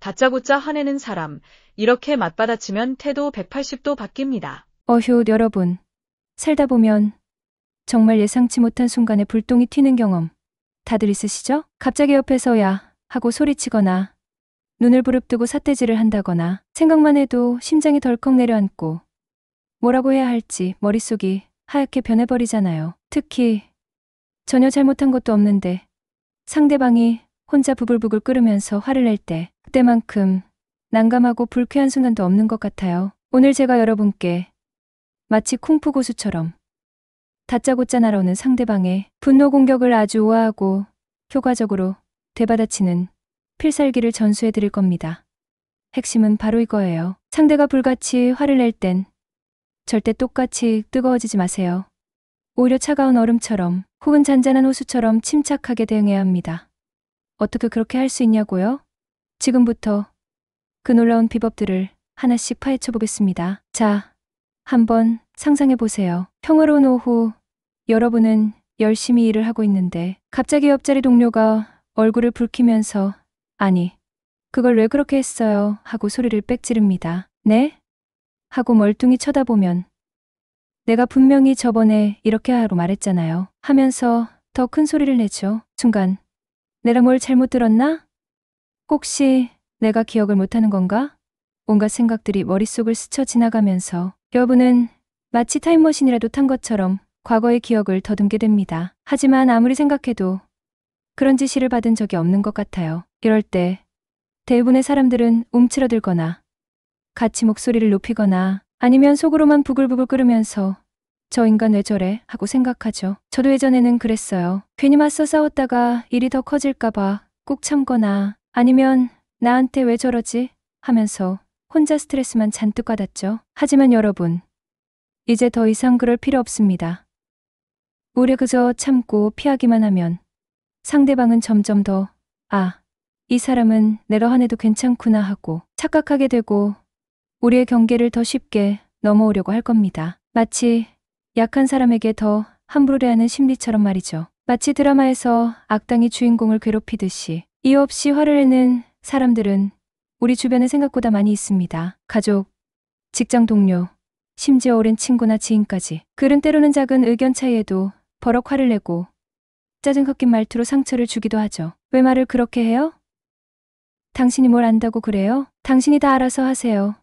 다짜고짜 화내는 사람, 이렇게 맞받아치면 태도 180도 바뀝니다. 어휴, 여러분. 살다 보면 정말 예상치 못한 순간에 불똥이 튀는 경험 다들 있으시죠? 갑자기 옆에서 야 하고 소리치거나 눈을 부릅뜨고 삿대질을 한다거나 생각만 해도 심장이 덜컥 내려앉고 뭐라고 해야 할지 머릿속이 하얗게 변해버리잖아요. 특히 전혀 잘못한 것도 없는데 상대방이 혼자 부글부글 끓으면서 화를 낼 때 그때만큼 난감하고 불쾌한 순간도 없는 것 같아요. 오늘 제가 여러분께 마치 쿵푸 고수처럼 다짜고짜 날아오는 상대방의 분노 공격을 아주 우아하고 효과적으로 되받아치는 필살기를 전수해 드릴 겁니다. 핵심은 바로 이거예요. 상대가 불같이 화를 낼 땐 절대 똑같이 뜨거워지지 마세요. 오히려 차가운 얼음처럼 혹은 잔잔한 호수처럼 침착하게 대응해야 합니다. 어떻게 그렇게 할 수 있냐고요? 지금부터 그 놀라운 비법들을 하나씩 파헤쳐 보겠습니다. 자, 한번 상상해 보세요. 평화로운 오후, 여러분은 열심히 일을 하고 있는데 갑자기 옆자리 동료가 얼굴을 붉히면서 아니, 그걸 왜 그렇게 했어요? 하고 소리를 빽 지릅니다. 네? 하고 멀뚱히 쳐다보면 내가 분명히 저번에 이렇게 하라고 말했잖아요. 하면서 더 큰 소리를 내죠. 순간 내가 뭘 잘못 들었나? 혹시 내가 기억을 못하는 건가? 온갖 생각들이 머릿속을 스쳐 지나가면서 여러분은 마치 타임머신이라도 탄 것처럼 과거의 기억을 더듬게 됩니다. 하지만 아무리 생각해도 그런 지시를 받은 적이 없는 것 같아요. 이럴 때 대부분의 사람들은 움츠러들거나 같이 목소리를 높이거나 아니면 속으로만 부글부글 끓으면서 저 인간 왜 저래? 하고 생각하죠. 저도 예전에는 그랬어요. 괜히 맞서 싸웠다가 일이 더 커질까봐 꾹 참거나 아니면 나한테 왜 저러지? 하면서 혼자 스트레스만 잔뜩 받았죠. 하지만 여러분, 이제 더 이상 그럴 필요 없습니다. 우리 그저 참고 피하기만 하면 상대방은 점점 더 이 사람은 내가 화내도 괜찮구나 하고 착각하게 되고 우리의 경계를 더 쉽게 넘어오려고 할 겁니다. 마치 약한 사람에게 더 함부로 대하는 심리처럼 말이죠. 마치 드라마에서 악당이 주인공을 괴롭히듯이 이유 없이 화를 내는 사람들은 우리 주변에 생각보다 많이 있습니다. 가족, 직장 동료, 심지어 오랜 친구나 지인까지. 그런 때로는 작은 의견 차이에도 버럭 화를 내고 짜증 섞인 말투로 상처를 주기도 하죠. 왜 말을 그렇게 해요? 당신이 뭘 안다고 그래요? 당신이 다 알아서 하세요.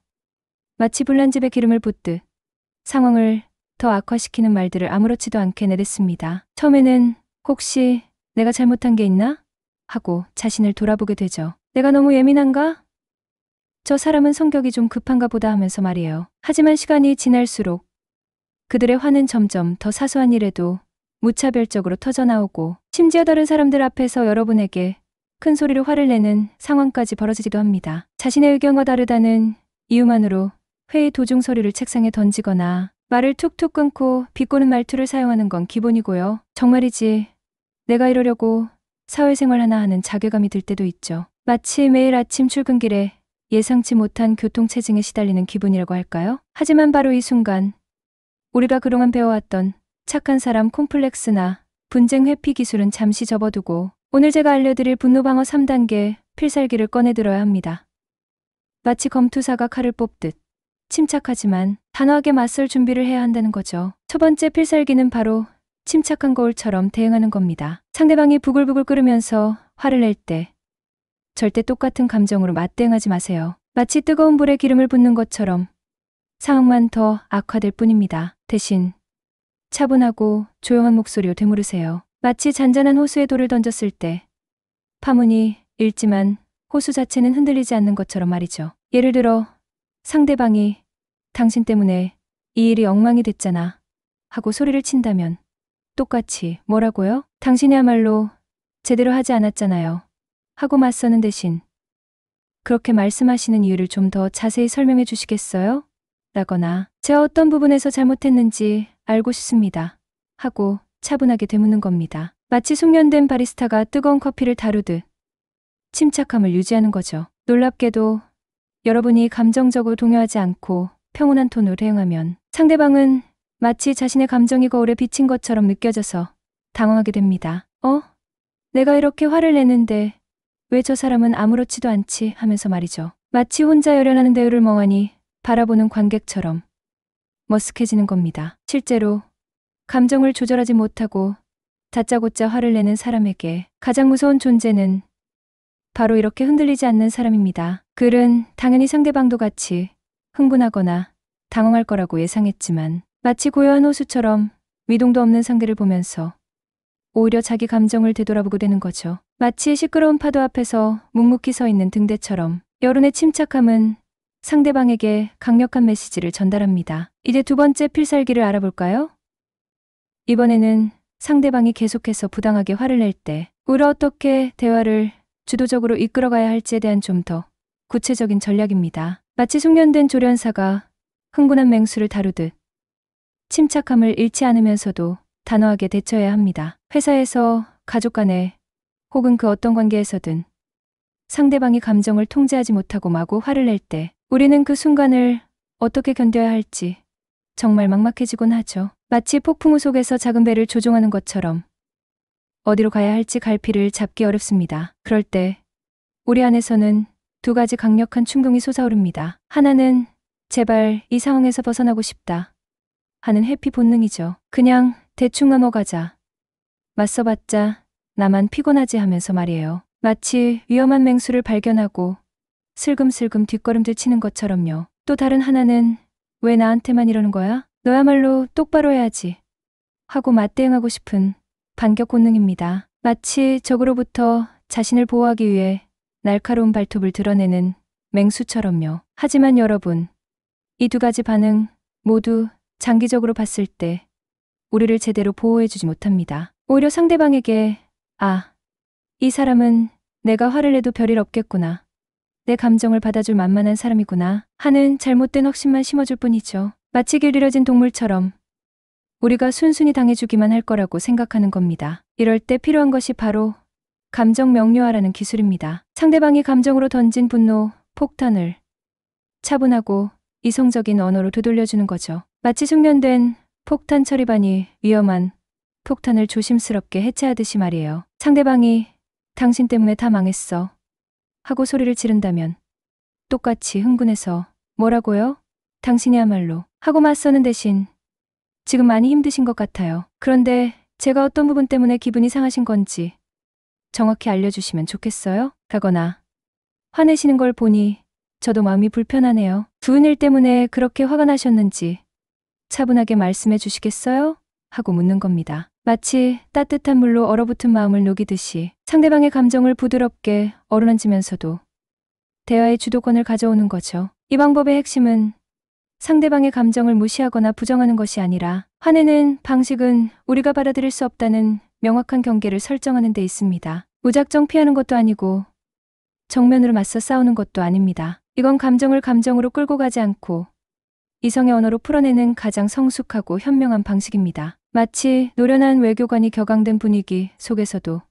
마치 불난 집에 기름을 붓듯 상황을 더 악화시키는 말들을 아무렇지도 않게 내뱉습니다. 처음에는 혹시 내가 잘못한 게 있나? 하고 자신을 돌아보게 되죠. 내가 너무 예민한가? 저 사람은 성격이 좀 급한가 보다 하면서 말이에요. 하지만 시간이 지날수록 그들의 화는 점점 더 사소한 일에도 무차별적으로 터져나오고 심지어 다른 사람들 앞에서 여러분에게 큰 소리로 화를 내는 상황까지 벌어지기도 합니다. 자신의 의견과 다르다는 이유만으로 회의 도중 서류를 책상에 던지거나 말을 툭툭 끊고 비꼬는 말투를 사용하는 건 기본이고요. 정말이지 내가 이러려고 사회생활 하나 하는 자괴감이 들 때도 있죠. 마치 매일 아침 출근길에 예상치 못한 교통체증에 시달리는 기분이라고 할까요? 하지만 바로 이 순간 우리가 그동안 배워왔던 착한 사람 콤플렉스나 분쟁 회피 기술은 잠시 접어두고 오늘 제가 알려드릴 분노 방어 3단계 필살기를 꺼내들어야 합니다. 마치 검투사가 칼을 뽑듯 침착하지만 단호하게 맞설 준비를 해야 한다는 거죠. 첫 번째 필살기는 바로 침착한 거울처럼 대응하는 겁니다. 상대방이 부글부글 끓으면서 화를 낼 때 절대 똑같은 감정으로 맞대응하지 마세요. 마치 뜨거운 불에 기름을 붓는 것처럼 상황만 더 악화될 뿐입니다. 대신 차분하고 조용한 목소리로 되물으세요. 마치 잔잔한 호수에 돌을 던졌을 때 파문이 일지만 호수 자체는 흔들리지 않는 것처럼 말이죠. 예를 들어 상대방이 당신 때문에 이 일이 엉망이 됐잖아 하고 소리를 친다면 똑같이 뭐라고요? 당신이야말로 제대로 하지 않았잖아요 하고 맞서는 대신 그렇게 말씀하시는 이유를 좀 더 자세히 설명해 주시겠어요? 라거나 제가 어떤 부분에서 잘못했는지 알고 싶습니다 하고 차분하게 되묻는 겁니다. 마치 숙련된 바리스타가 뜨거운 커피를 다루듯 침착함을 유지하는 거죠. 놀랍게도 여러분이 감정적으로 동요하지 않고 평온한 톤으로 대응하면 상대방은 마치 자신의 감정이 거울에 비친 것처럼 느껴져서 당황하게 됩니다. 내가 이렇게 화를 내는데 왜 저 사람은 아무렇지도 않지 하면서 말이죠. 마치 혼자 열연하는 대우를 멍하니 바라보는 관객처럼 머쓱해지는 겁니다. 실제로 감정을 조절하지 못하고 다짜고짜 화를 내는 사람에게 가장 무서운 존재는 바로 이렇게 흔들리지 않는 사람입니다. 글은 당연히 상대방도 같이 흥분하거나 당황할 거라고 예상했지만 마치 고요한 호수처럼 미동도 없는 상대를 보면서 오히려 자기 감정을 되돌아보게 되는 거죠. 마치 시끄러운 파도 앞에서 묵묵히 서 있는 등대처럼 여론의 침착함은 상대방에게 강력한 메시지를 전달합니다. 이제 두 번째 필살기를 알아볼까요? 이번에는 상대방이 계속해서 부당하게 화를 낼 때 우리가 어떻게 대화를 주도적으로 이끌어가야 할지에 대한 좀 더 구체적인 전략입니다. 마치 숙련된 조련사가 흥분한 맹수를 다루듯 침착함을 잃지 않으면서도 단호하게 대처해야 합니다. 회사에서, 가족 간에, 혹은 그 어떤 관계에서든 상대방이 감정을 통제하지 못하고 마구 화를 낼 때 우리는 그 순간을 어떻게 견뎌야 할지 정말 막막해지곤 하죠. 마치 폭풍우 속에서 작은 배를 조종하는 것처럼 어디로 가야 할지 갈피를 잡기 어렵습니다. 그럴 때 우리 안에서는 두 가지 강력한 충동이 솟아오릅니다. 하나는 제발 이 상황에서 벗어나고 싶다 하는 회피 본능이죠. 그냥 대충 넘어가자. 맞서봤자 나만 피곤하지 하면서 말이에요. 마치 위험한 맹수를 발견하고 슬금슬금 뒷걸음질 치는 것처럼요. 또 다른 하나는 왜 나한테만 이러는 거야? 너야말로 똑바로 해야지 하고 맞대응하고 싶은 반격 본능입니다. 마치 적으로부터 자신을 보호하기 위해 날카로운 발톱을 드러내는 맹수처럼요. 하지만 여러분, 이 두 가지 반응 모두 장기적으로 봤을 때 우리를 제대로 보호해주지 못합니다. 오히려 상대방에게 이 사람은 내가 화를 내도 별일 없겠구나. 내 감정을 받아줄 만만한 사람이구나 하는 잘못된 확신만 심어줄 뿐이죠. 마치 길 잃어진 동물처럼 우리가 순순히 당해주기만 할 거라고 생각하는 겁니다. 이럴 때 필요한 것이 바로 감정 명료화라는 기술입니다. 상대방이 감정으로 던진 분노, 폭탄을 차분하고 이성적인 언어로 되돌려주는 거죠. 마치 숙련된 폭탄 처리반이 위험한 폭탄을 조심스럽게 해체하듯이 말이에요. 상대방이 당신 때문에 다 망했어 하고 소리를 지른다면 똑같이 흥분해서 뭐라고요? 당신이야말로 하고 맞서는 대신 지금 많이 힘드신 것 같아요. 그런데 제가 어떤 부분 때문에 기분이 상하신 건지 정확히 알려주시면 좋겠어요? 가거나 화내시는 걸 보니 저도 마음이 불편하네요. 두은 일 때문에 그렇게 화가 나셨는지 차분하게 말씀해 주시겠어요? 하고 묻는 겁니다. 마치 따뜻한 물로 얼어붙은 마음을 녹이듯이 상대방의 감정을 부드럽게 어루만지면서도 대화의 주도권을 가져오는 거죠. 이 방법의 핵심은 상대방의 감정을 무시하거나 부정하는 것이 아니라 화내는 방식은 우리가 받아들일 수 없다는 명확한 경계를 설정하는 데 있습니다. 무작정 피하는 것도 아니고 정면으로 맞서 싸우는 것도 아닙니다. 이건 감정을 감정으로 끌고 가지 않고 이성의 언어로 풀어내는 가장 성숙하고 현명한 방식입니다. 마치 노련한 외교관이 격앙된 분위기 속에서도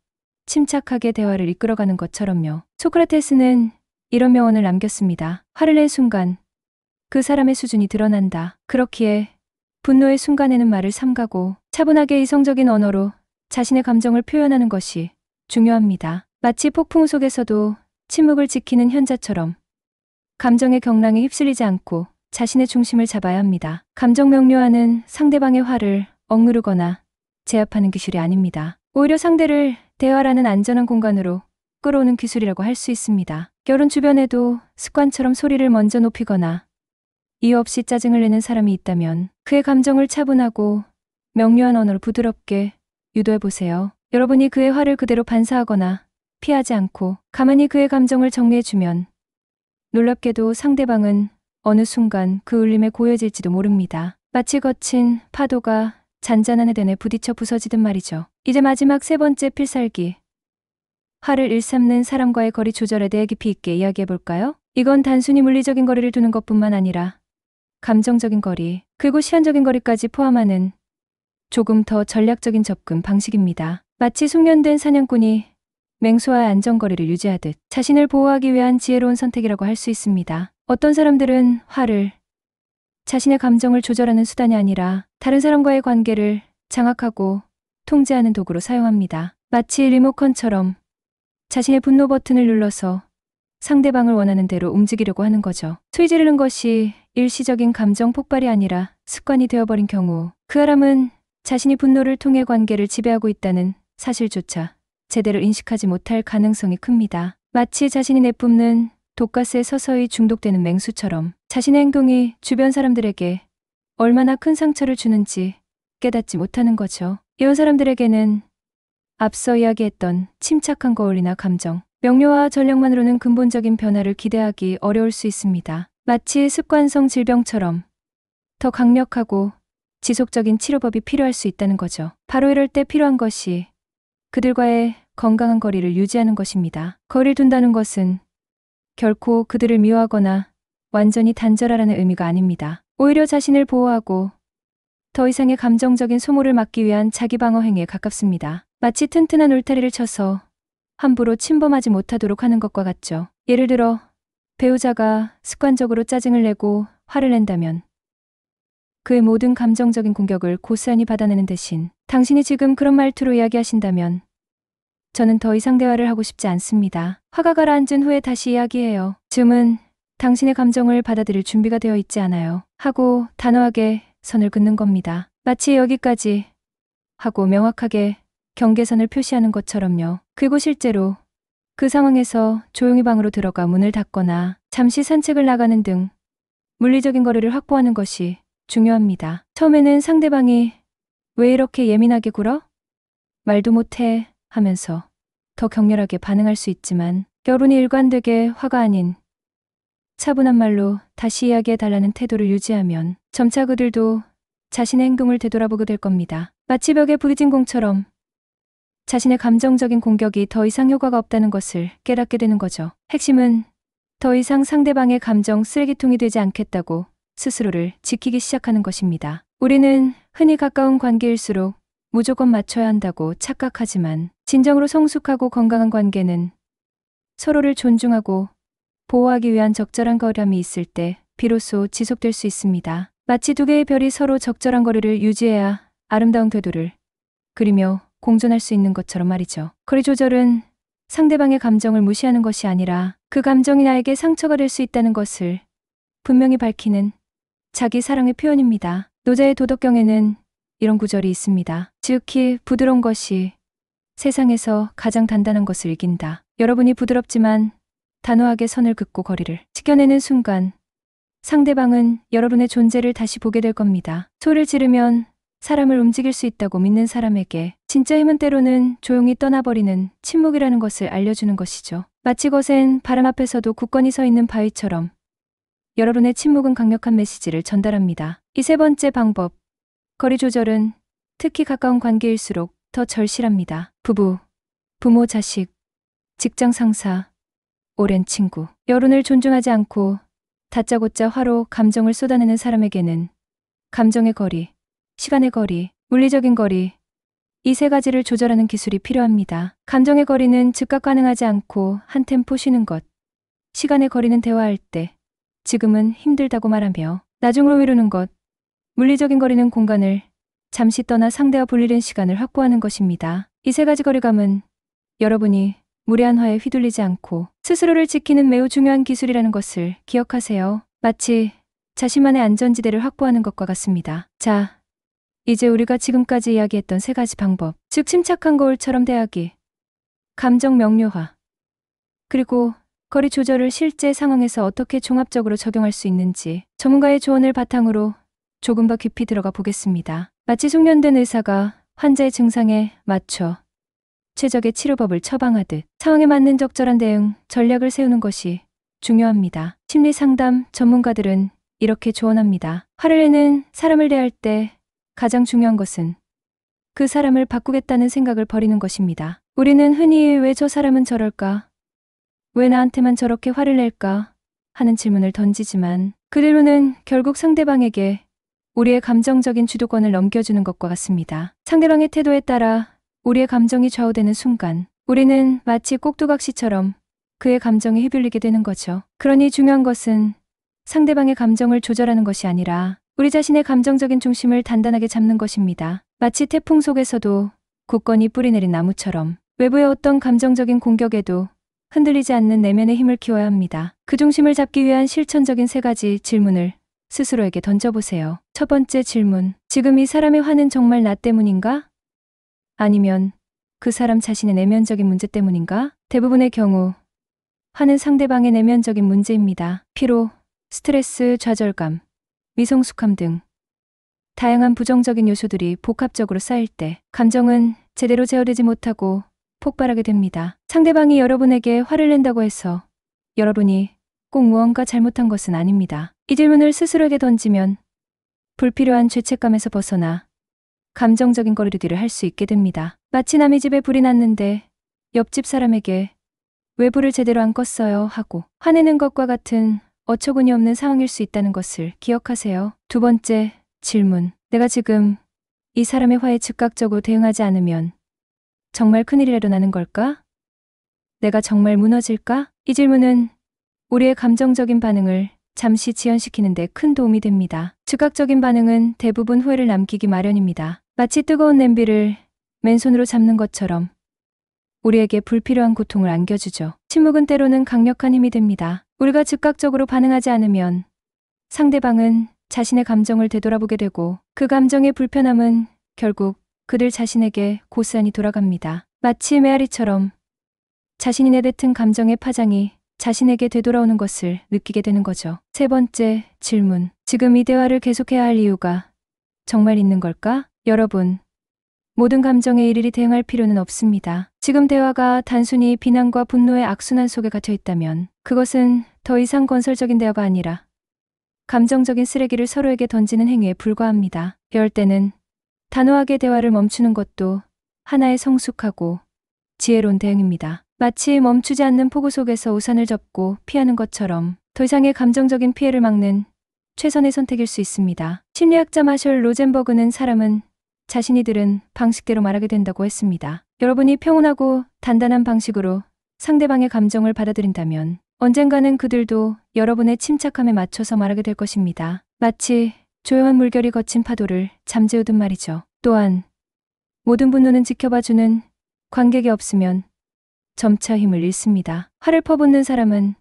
침착하게 대화를 이끌어가는 것처럼요. 소크라테스는 이런 명언을 남겼습니다. 화를 낸 순간 그 사람의 수준이 드러난다. 그렇기에 분노의 순간에는 말을 삼가고 차분하게 이성적인 언어로 자신의 감정을 표현하는 것이 중요합니다. 마치 폭풍 속에서도 침묵을 지키는 현자처럼 감정의 경랑에 휩쓸리지 않고 자신의 중심을 잡아야 합니다. 감정 명료화는 상대방의 화를 억누르거나 제압하는 기술이 아닙니다. 오히려 상대를 대화라는 안전한 공간으로 끌어오는 기술이라고 할 수 있습니다. 결혼 주변에도 습관처럼 소리를 먼저 높이거나 이유 없이 짜증을 내는 사람이 있다면 그의 감정을 차분하고 명료한 언어로 부드럽게 유도해보세요. 여러분이 그의 화를 그대로 반사하거나 피하지 않고 가만히 그의 감정을 정리해주면 놀랍게도 상대방은 어느 순간 그 울림에 고여질지도 모릅니다. 마치 거친 파도가 잔잔한 해변에 부딪혀 부서지듯 말이죠. 이제 마지막 세 번째 필살기. 화를 일삼는 사람과의 거리 조절에 대해 깊이 있게 이야기해볼까요? 이건 단순히 물리적인 거리를 두는 것뿐만 아니라 감정적인 거리, 그리고 시간적인 거리까지 포함하는 조금 더 전략적인 접근 방식입니다. 마치 숙련된 사냥꾼이 맹수와의 안전거리를 유지하듯 자신을 보호하기 위한 지혜로운 선택이라고 할 수 있습니다. 어떤 사람들은 화를 자신의 감정을 조절하는 수단이 아니라 다른 사람과의 관계를 장악하고 통제하는 도구로 사용합니다. 마치 리모컨처럼 자신의 분노 버튼을 눌러서 상대방을 원하는 대로 움직이려고 하는 거죠. 소리 지르는 것이 일시적인 감정 폭발이 아니라 습관이 되어버린 경우 그 사람은 자신이 분노를 통해 관계를 지배하고 있다는 사실조차 제대로 인식하지 못할 가능성이 큽니다. 마치 자신이 내뿜는 독가스에 서서히 중독되는 맹수처럼 자신의 행동이 주변 사람들에게 얼마나 큰 상처를 주는지 깨닫지 못하는 거죠. 이런 사람들에게는 앞서 이야기했던 침착한 거울이나 감정, 명료와 전략만으로는 근본적인 변화를 기대하기 어려울 수 있습니다. 마치 습관성 질병처럼 더 강력하고 지속적인 치료법이 필요할 수 있다는 거죠. 바로 이럴 때 필요한 것이 그들과의 건강한 거리를 유지하는 것입니다. 거리를 둔다는 것은 결코 그들을 미워하거나 완전히 단절하라는 의미가 아닙니다. 오히려 자신을 보호하고 더 이상의 감정적인 소모를 막기 위한 자기 방어 행위에 가깝습니다. 마치 튼튼한 울타리를 쳐서 함부로 침범하지 못하도록 하는 것과 같죠. 예를 들어 배우자가 습관적으로 짜증을 내고 화를 낸다면 그의 모든 감정적인 공격을 고스란히 받아내는 대신 당신이 지금 그런 말투로 이야기하신다면 저는 더 이상 대화를 하고 싶지 않습니다. 화가 가라앉은 후에 다시 이야기해요. 지금은 당신의 감정을 받아들일 준비가 되어 있지 않아요. 하고 단호하게 선을 긋는 겁니다. 마치 여기까지 하고 명확하게 경계선을 표시하는 것처럼요. 그리고 실제로 그 상황에서 조용히 방으로 들어가 문을 닫거나 잠시 산책을 나가는 등 물리적인 거리를 확보하는 것이 중요합니다. 처음에는 상대방이 왜 이렇게 예민하게 굴어? 말도 못해 하면서 더 격렬하게 반응할 수 있지만 여론이 일관되게 화가 아닌 차분한 말로 다시 이야기해달라는 태도를 유지하면 점차 그들도 자신의 행동을 되돌아보게 될 겁니다. 마치 벽에 부딪힌 공처럼 자신의 감정적인 공격이 더 이상 효과가 없다는 것을 깨닫게 되는 거죠. 핵심은 더 이상 상대방의 감정 쓰레기통이 되지 않겠다고 스스로를 지키기 시작하는 것입니다. 우리는 흔히 가까운 관계일수록 무조건 맞춰야 한다고 착각하지만 진정으로 성숙하고 건강한 관계는 서로를 존중하고 보호하기 위한 적절한 거리감이 있을 때 비로소 지속될 수 있습니다. 마치 두 개의 별이 서로 적절한 거리를 유지해야 아름다운 궤도를 그리며 공존할 수 있는 것처럼 말이죠. 거리 조절은 상대방의 감정을 무시하는 것이 아니라 그 감정이 나에게 상처가 될 수 있다는 것을 분명히 밝히는 자기 사랑의 표현입니다. 노자의 도덕경에는 이런 구절이 있습니다. 지극히 부드러운 것이 세상에서 가장 단단한 것을 이긴다. 여러분이 부드럽지만 단호하게 선을 긋고 거리를 지켜내는 순간 상대방은 여러분의 존재를 다시 보게 될 겁니다. 소리를 지르면 사람을 움직일 수 있다고 믿는 사람에게 진짜 힘은 때로는 조용히 떠나버리는 침묵이라는 것을 알려주는 것이죠. 마치 거센 바람 앞에서도 굳건히 서 있는 바위처럼 여러분의 침묵은 강력한 메시지를 전달합니다. 이 세 번째 방법, 거리 조절은 특히 가까운 관계일수록 더 절실합니다. 부부, 부모, 자식, 직장 상사, 오랜 친구. 여론을 존중하지 않고 다짜고짜 화로 감정을 쏟아내는 사람에게는 감정의 거리, 시간의 거리, 물리적인 거리, 이 세 가지를 조절하는 기술이 필요합니다. 감정의 거리는 즉각 가능하지 않고 한 템포 쉬는 것. 시간의 거리는 대화할 때 지금은 힘들다고 말하며 나중으로 미루는 것. 물리적인 거리는 공간을 잠시 떠나 상대와 분리된 시간을 확보하는 것입니다. 이 세 가지 거리감은 여러분이 무례한 화에 휘둘리지 않고 스스로를 지키는 매우 중요한 기술이라는 것을 기억하세요. 마치 자신만의 안전지대를 확보하는 것과 같습니다. 자, 이제 우리가 지금까지 이야기했던 세 가지 방법, 즉 침착한 거울처럼 대하기, 감정 명료화, 그리고 거리 조절을 실제 상황에서 어떻게 종합적으로 적용할 수 있는지 전문가의 조언을 바탕으로 조금 더 깊이 들어가 보겠습니다. 마치 숙련된 의사가 환자의 증상에 맞춰 최적의 치료법을 처방하듯 상황에 맞는 적절한 대응, 전략을 세우는 것이 중요합니다. 심리 상담 전문가들은 이렇게 조언합니다. 화를 내는 사람을 대할 때 가장 중요한 것은 그 사람을 바꾸겠다는 생각을 버리는 것입니다. 우리는 흔히 왜 저 사람은 저럴까? 왜 나한테만 저렇게 화를 낼까? 하는 질문을 던지지만 그 질문은 결국 상대방에게 우리의 감정적인 주도권을 넘겨주는 것과 같습니다. 상대방의 태도에 따라 우리의 감정이 좌우되는 순간 우리는 마치 꼭두각시처럼 그의 감정에 휘둘리게 되는 거죠. 그러니 중요한 것은 상대방의 감정을 조절하는 것이 아니라 우리 자신의 감정적인 중심을 단단하게 잡는 것입니다. 마치 태풍 속에서도 굳건히 뿌리내린 나무처럼 외부의 어떤 감정적인 공격에도 흔들리지 않는 내면의 힘을 키워야 합니다. 그 중심을 잡기 위한 실천적인 3가지 질문을 스스로에게 던져보세요. 첫 번째 질문. 지금 이 사람의 화는 정말 나 때문인가? 아니면 그 사람 자신의 내면적인 문제 때문인가? 대부분의 경우 화는 상대방의 내면적인 문제입니다. 피로, 스트레스, 좌절감, 미성숙함 등 다양한 부정적인 요소들이 복합적으로 쌓일 때 감정은 제대로 제어되지 못하고 폭발하게 됩니다. 상대방이 여러분에게 화를 낸다고 해서 여러분이 꼭 무언가 잘못한 것은 아닙니다. 이 질문을 스스로에게 던지면 불필요한 죄책감에서 벗어나 감정적인 거리두기를 할 수 있게 됩니다. 마치 남의 집에 불이 났는데 옆집 사람에게 왜 불을 제대로 안 껐어요 하고 화내는 것과 같은 어처구니 없는 상황일 수 있다는 것을 기억하세요. 두 번째 질문. 내가 지금 이 사람의 화에 즉각적으로 대응하지 않으면 정말 큰일이 일어나는 걸까? 내가 정말 무너질까? 이 질문은 우리의 감정적인 반응을 잠시 지연시키는 데 큰 도움이 됩니다. 즉각적인 반응은 대부분 후회를 남기기 마련입니다. 마치 뜨거운 냄비를 맨손으로 잡는 것처럼 우리에게 불필요한 고통을 안겨주죠. 침묵은 때로는 강력한 힘이 됩니다. 우리가 즉각적으로 반응하지 않으면 상대방은 자신의 감정을 되돌아보게 되고 그 감정의 불편함은 결국 그들 자신에게 고스란히 돌아갑니다. 마치 메아리처럼 자신이 내뱉은 감정의 파장이 자신에게 되돌아오는 것을 느끼게 되는 거죠. 세 번째 질문. 지금 이 대화를 계속해야 할 이유가 정말 있는 걸까? 여러분, 모든 감정에 일일이 대응할 필요는 없습니다. 지금 대화가 단순히 비난과 분노의 악순환 속에 갇혀 있다면 그것은 더 이상 건설적인 대화가 아니라 감정적인 쓰레기를 서로에게 던지는 행위에 불과합니다. 이럴 때는 단호하게 대화를 멈추는 것도 하나의 성숙하고 지혜로운 대응입니다. 마치 멈추지 않는 폭우 속에서 우산을 접고 피하는 것처럼 더 이상의 감정적인 피해를 막는 최선의 선택일 수 있습니다. 심리학자 마셜 로젠버그는 사람은 자신이 들은 방식대로 말하게 된다고 했습니다. 여러분이 평온하고 단단한 방식으로 상대방의 감정을 받아들인다면 언젠가는 그들도 여러분의 침착함에 맞춰서 말하게 될 것입니다. 마치 조용한 물결이 거친 파도를 잠재우듯 말이죠. 또한 모든 분노는 지켜봐주는 관객이 없으면 점차 힘을 잃습니다. 화를 퍼붓는 사람은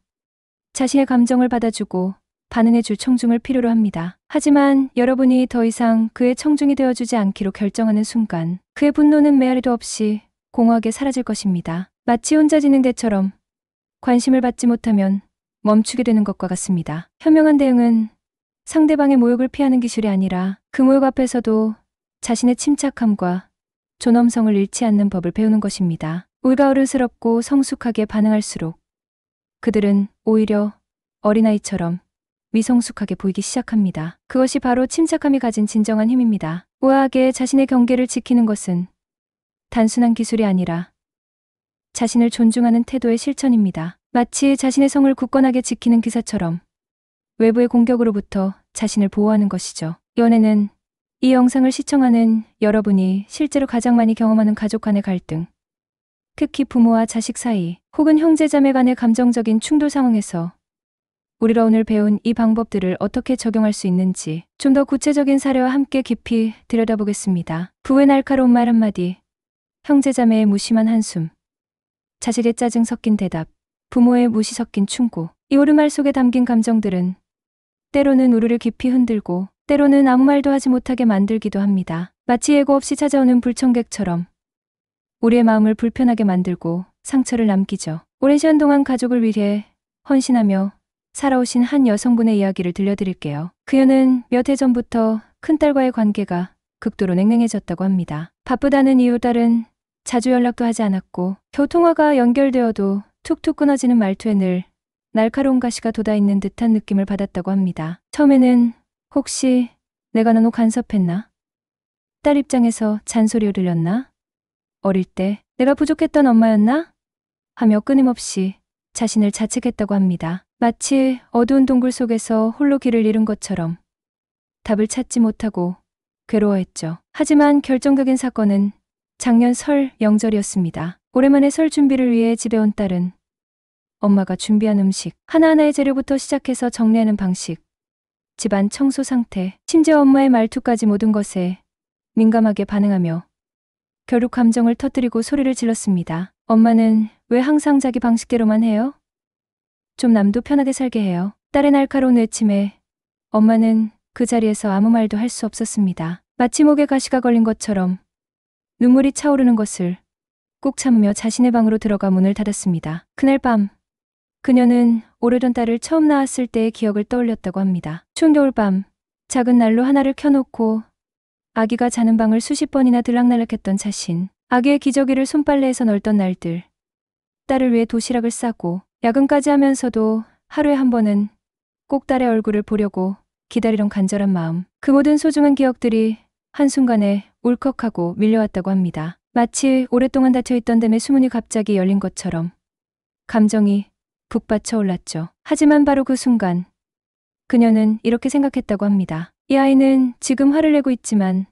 자신의 감정을 받아주고 반응해줄 청중을 필요로 합니다. 하지만 여러분이 더 이상 그의 청중이 되어주지 않기로 결정하는 순간 그의 분노는 메아리도 없이 공허하게 사라질 것입니다. 마치 혼자 지는 개처럼 관심을 받지 못하면 멈추게 되는 것과 같습니다. 현명한 대응은 상대방의 모욕을 피하는 기술이 아니라 그 모욕 앞에서도 자신의 침착함과 존엄성을 잃지 않는 법을 배우는 것입니다. 우리가 어른스럽고 성숙하게 반응할수록 그들은 오히려 어린아이처럼 미성숙하게 보이기 시작합니다. 그것이 바로 침착함이 가진 진정한 힘입니다. 우아하게 자신의 경계를 지키는 것은 단순한 기술이 아니라 자신을 존중하는 태도의 실천입니다. 마치 자신의 성을 굳건하게 지키는 기사처럼 외부의 공격으로부터 자신을 보호하는 것이죠. 연애는 이 영상을 시청하는 여러분이 실제로 가장 많이 경험하는 가족 간의 갈등, 특히 부모와 자식 사이 혹은 형제자매 간의 감정적인 충돌 상황에서 우리가 오늘 배운 이 방법들을 어떻게 적용할 수 있는지 좀 더 구체적인 사례와 함께 깊이 들여다보겠습니다. 부부의 날카로운 말 한마디, 형제자매의 무심한 한숨, 자식의 짜증 섞인 대답, 부모의 무시 섞인 충고. 이 오르말 속에 담긴 감정들은 때로는 우리를 깊이 흔들고 때로는 아무 말도 하지 못하게 만들기도 합니다. 마치 예고 없이 찾아오는 불청객처럼 우리의 마음을 불편하게 만들고 상처를 남기죠. 오랜 시간 동안 가족을 위해 헌신하며 살아오신 한 여성분의 이야기를 들려드릴게요. 그녀는 몇 해 전부터 큰딸과의 관계가 극도로 냉랭해졌다고 합니다. 바쁘다는 이유 딸은 자주 연락도 하지 않았고 겨우 통화가 연결되어도 툭툭 끊어지는 말투에 늘 날카로운 가시가 돋아있는 듯한 느낌을 받았다고 합니다. 처음에는 혹시 내가 너무 간섭했나? 딸 입장에서 잔소리를 들렸나? 어릴 때 내가 부족했던 엄마였나? 하며 끊임없이 자신을 자책했다고 합니다. 마치 어두운 동굴 속에서 홀로 길을 잃은 것처럼 답을 찾지 못하고 괴로워했죠. 하지만 결정적인 사건은 작년 설 명절이었습니다. 오랜만에 설 준비를 위해 집에 온 딸은 엄마가 준비한 음식, 하나하나의 재료부터 시작해서 정리하는 방식, 집안 청소 상태, 심지어 엄마의 말투까지 모든 것에 민감하게 반응하며 결국 감정을 터뜨리고 소리를 질렀습니다. 엄마는 왜 항상 자기 방식대로만 해요? 좀 남도 편하게 살게 해요. 딸의 날카로운 외침에 엄마는 그 자리에서 아무 말도 할 수 없었습니다. 마치 목에 가시가 걸린 것처럼 눈물이 차오르는 것을 꾹 참으며 자신의 방으로 들어가 문을 닫았습니다. 그날 밤 그녀는 오래전 딸을 처음 낳았을 때의 기억을 떠올렸다고 합니다. 추운 겨울밤 작은 난로 하나를 켜놓고 아기가 자는 방을 수십 번이나 들락날락했던 자신, 아기의 기저귀를 손빨래해서 널던 날들, 딸을 위해 도시락을 싸고 야근까지 하면서도 하루에 한 번은 꼭 딸의 얼굴을 보려고 기다리던 간절한 마음, 그 모든 소중한 기억들이 한순간에 울컥하고 밀려왔다고 합니다. 마치 오랫동안 닫혀있던 댐의 수문이 갑자기 열린 것처럼 감정이 북받쳐 올랐죠. 하지만 바로 그 순간 그녀는 이렇게 생각했다고 합니다. 이 아이는 지금 화를 내고 있지만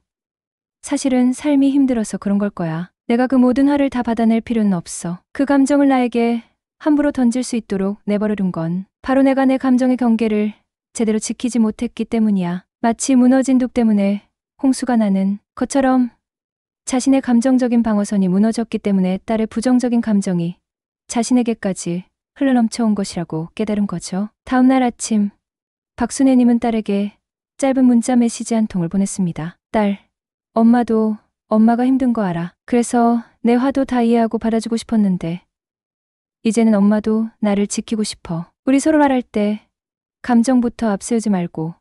사실은 삶이 힘들어서 그런 걸 거야. 내가 그 모든 화를 다 받아낼 필요는 없어. 그 감정을 나에게 함부로 던질 수 있도록 내버려둔 건 바로 내가 내 감정의 경계를 제대로 지키지 못했기 때문이야. 마치 무너진 둑 때문에 홍수가 나는 것처럼 자신의 감정적인 방어선이 무너졌기 때문에 딸의 부정적인 감정이 자신에게까지 흘러넘쳐온 것이라고 깨달은 거죠. 다음 날 아침 박순애님은 딸에게 짧은 문자 메시지 한 통을 보냈습니다. 딸, 엄마도 엄마가 힘든 거 알아. 그래서 내 화도 다 이해하고 받아주고 싶었는데 이제는 엄마도 나를 지키고 싶어. 우리 서로 말할 때 감정부터 앞세우지 말고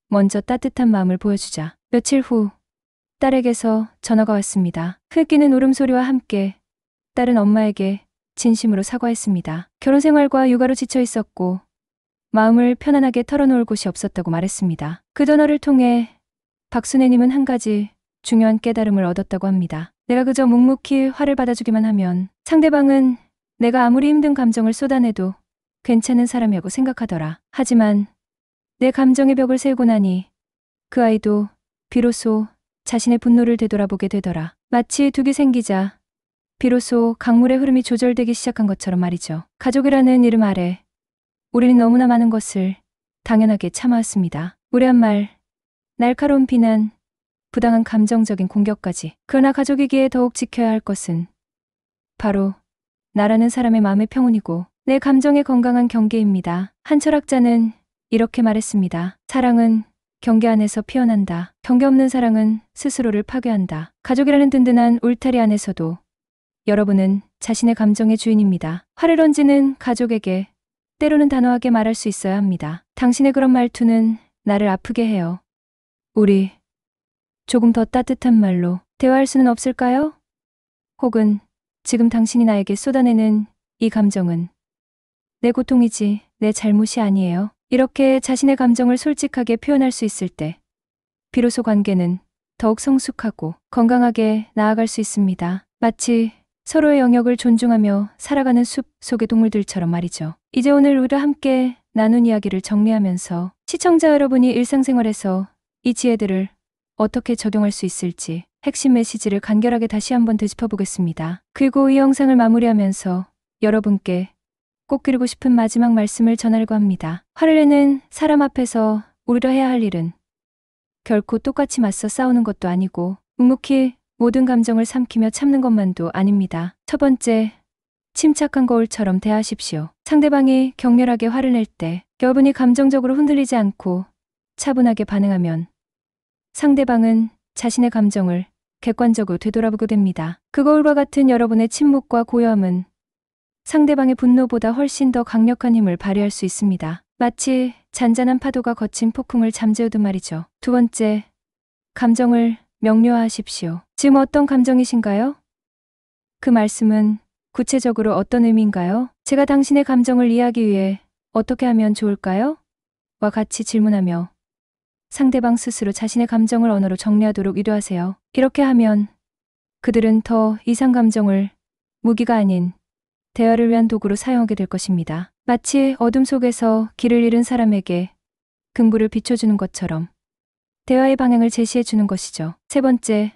먼저 따뜻한 마음을 보여주자. 며칠 후 딸에게서 전화가 왔습니다. 흘끼는 울음소리와 함께 딸은 엄마에게 진심으로 사과했습니다. 결혼 생활과 육아로 지쳐 있었고 마음을 편안하게 털어놓을 곳이 없었다고 말했습니다. 그 전화를 통해 박순애님은 한 가지 중요한 깨달음을 얻었다고 합니다. 내가 그저 묵묵히 화를 받아주기만 하면 상대방은 내가 아무리 힘든 감정을 쏟아내도 괜찮은 사람이라고 생각하더라. 하지만 내 감정의 벽을 세우고 나니 그 아이도 비로소 자신의 분노를 되돌아보게 되더라. 마치 둑이 생기자 비로소 강물의 흐름이 조절되기 시작한 것처럼 말이죠. 가족이라는 이름 아래 우리는 너무나 많은 것을 당연하게 참아왔습니다. 무례한 말, 날카로운 비난, 부당한 감정적인 공격까지. 그러나 가족이기에 더욱 지켜야 할 것은 바로 나라는 사람의 마음의 평온이고 내 감정의 건강한 경계입니다. 한 철학자는 이렇게 말했습니다. 사랑은 경계 안에서 피어난다. 경계 없는 사랑은 스스로를 파괴한다. 가족이라는 든든한 울타리 안에서도 여러분은 자신의 감정의 주인입니다. 화를 던지는 가족에게 때로는 단호하게 말할 수 있어야 합니다. 당신의 그런 말투는 나를 아프게 해요. 우리 조금 더 따뜻한 말로 대화할 수는 없을까요? 혹은 지금 당신이 나에게 쏟아내는 이 감정은 내 고통이지 내 잘못이 아니에요. 이렇게 자신의 감정을 솔직하게 표현할 수 있을 때 비로소 관계는 더욱 성숙하고 건강하게 나아갈 수 있습니다. 마치 서로의 영역을 존중하며 살아가는 숲 속의 동물들처럼 말이죠. 이제 오늘 우리가 함께 나눈 이야기를 정리하면서 시청자 여러분이 일상생활에서 이 지혜들을 어떻게 적용할 수 있을지 핵심 메시지를 간결하게 다시 한번 되짚어보겠습니다. 그리고 이 영상을 마무리하면서 여러분께 꼭 드리고 싶은 마지막 말씀을 전하려고 합니다. 화를 내는 사람 앞에서 우리가 해야 할 일은 결코 똑같이 맞서 싸우는 것도 아니고 묵묵히 모든 감정을 삼키며 참는 것만도 아닙니다. 첫 번째, 침착한 거울처럼 대하십시오. 상대방이 격렬하게 화를 낼 때 여러분이 감정적으로 흔들리지 않고 차분하게 반응하면 상대방은 자신의 감정을 객관적으로 되돌아보게 됩니다. 그 거울과 같은 여러분의 침묵과 고요함은 상대방의 분노보다 훨씬 더 강력한 힘을 발휘할 수 있습니다. 마치 잔잔한 파도가 거친 폭풍을 잠재우듯 말이죠. 두 번째, 감정을 명료화하십시오. 지금 어떤 감정이신가요? 그 말씀은 구체적으로 어떤 의미인가요? 제가 당신의 감정을 이해하기 위해 어떻게 하면 좋을까요? 와 같이 질문하며 상대방 스스로 자신의 감정을 언어로 정리하도록 유도하세요. 이렇게 하면 그들은 더 이상 감정을 무기가 아닌 대화를 위한 도구로 사용하게 될 것입니다. 마치 어둠 속에서 길을 잃은 사람에게 등불을 비춰주는 것처럼 대화의 방향을 제시해 주는 것이죠. 세 번째,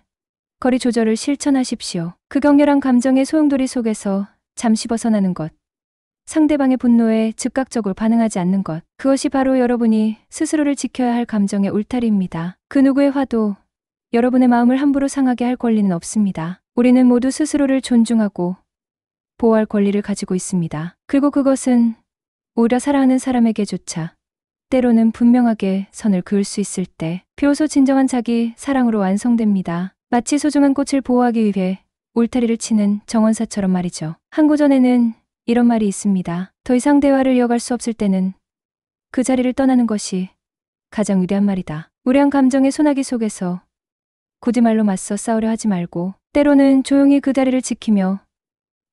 거리 조절을 실천하십시오. 그 격렬한 감정의 소용돌이 속에서 잠시 벗어나는 것. 상대방의 분노에 즉각적으로 반응하지 않는 것. 그것이 바로 여러분이 스스로를 지켜야 할 감정의 울타리입니다. 그 누구의 화도 여러분의 마음을 함부로 상하게 할 권리는 없습니다. 우리는 모두 스스로를 존중하고 보호할 권리를 가지고 있습니다. 그리고 그것은 오히려 사랑하는 사람에게조차 때로는 분명하게 선을 그을 수 있을 때 비로소 진정한 자기 사랑으로 완성됩니다. 마치 소중한 꽃을 보호하기 위해 울타리를 치는 정원사처럼 말이죠. 한고전에는 이런 말이 있습니다. 더 이상 대화를 이어갈 수 없을 때는 그 자리를 떠나는 것이 가장 위대한 말이다. 우려한 감정의 소나기 속에서 굳이 말로 맞서 싸우려 하지 말고 때로는 조용히 그 자리를 지키며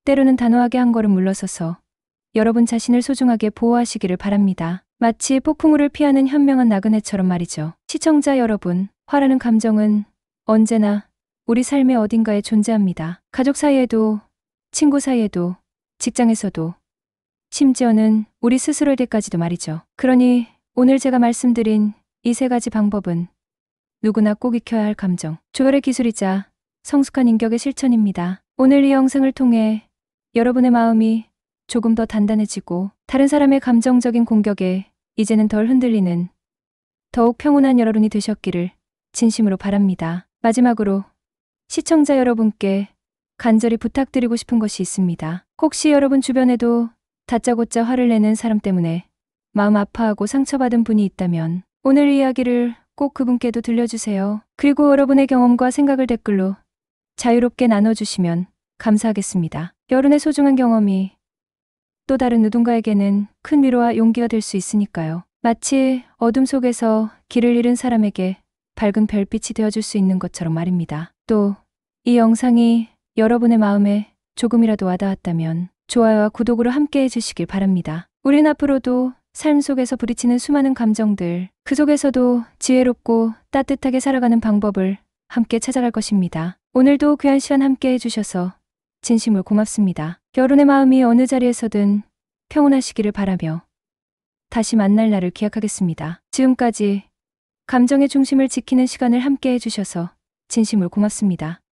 때로는 단호하게 한 걸음 물러서서 여러분 자신을 소중하게 보호하시기를 바랍니다. 마치 폭풍우를 피하는 현명한 나그네처럼 말이죠. 시청자 여러분, 화라는 감정은 언제나 우리 삶의 어딘가에 존재합니다. 가족 사이에도, 친구 사이에도, 직장에서도, 심지어는 우리 스스로에게까지도 말이죠. 그러니 오늘 제가 말씀드린 이 3가지 방법은 누구나 꼭 익혀야 할 감정 조절의 기술이자 성숙한 인격의 실천입니다. 오늘 이 영상을 통해 여러분의 마음이 조금 더 단단해지고 다른 사람의 감정적인 공격에 이제는 덜 흔들리는 더욱 평온한 여러분이 되셨기를 진심으로 바랍니다. 마지막으로 시청자 여러분께 간절히 부탁드리고 싶은 것이 있습니다. 혹시 여러분 주변에도 다짜고짜 화를 내는 사람 때문에 마음 아파하고 상처받은 분이 있다면 오늘 이야기를 꼭 그분께도 들려주세요. 그리고 여러분의 경험과 생각을 댓글로 자유롭게 나눠주시면 감사하겠습니다. 여러분의 소중한 경험이 또 다른 누군가에게는 큰 위로와 용기가 될 수 있으니까요. 마치 어둠 속에서 길을 잃은 사람에게 밝은 별빛이 되어줄 수 있는 것처럼 말입니다. 또 이 영상이 여러분의 마음에 조금이라도 와닿았다면 좋아요와 구독으로 함께 해주시길 바랍니다. 우린 앞으로도 삶 속에서 부딪히는 수많은 감정들, 그 속에서도 지혜롭고 따뜻하게 살아가는 방법을 함께 찾아갈 것입니다. 오늘도 귀한 시간 함께 해주셔서 진심으로 고맙습니다. 여러분의 마음이 어느 자리에서든 평온하시기를 바라며 다시 만날 날을 기약하겠습니다. 지금까지 감정의 중심을 지키는 시간을 함께 해주셔서 진심으로 고맙습니다.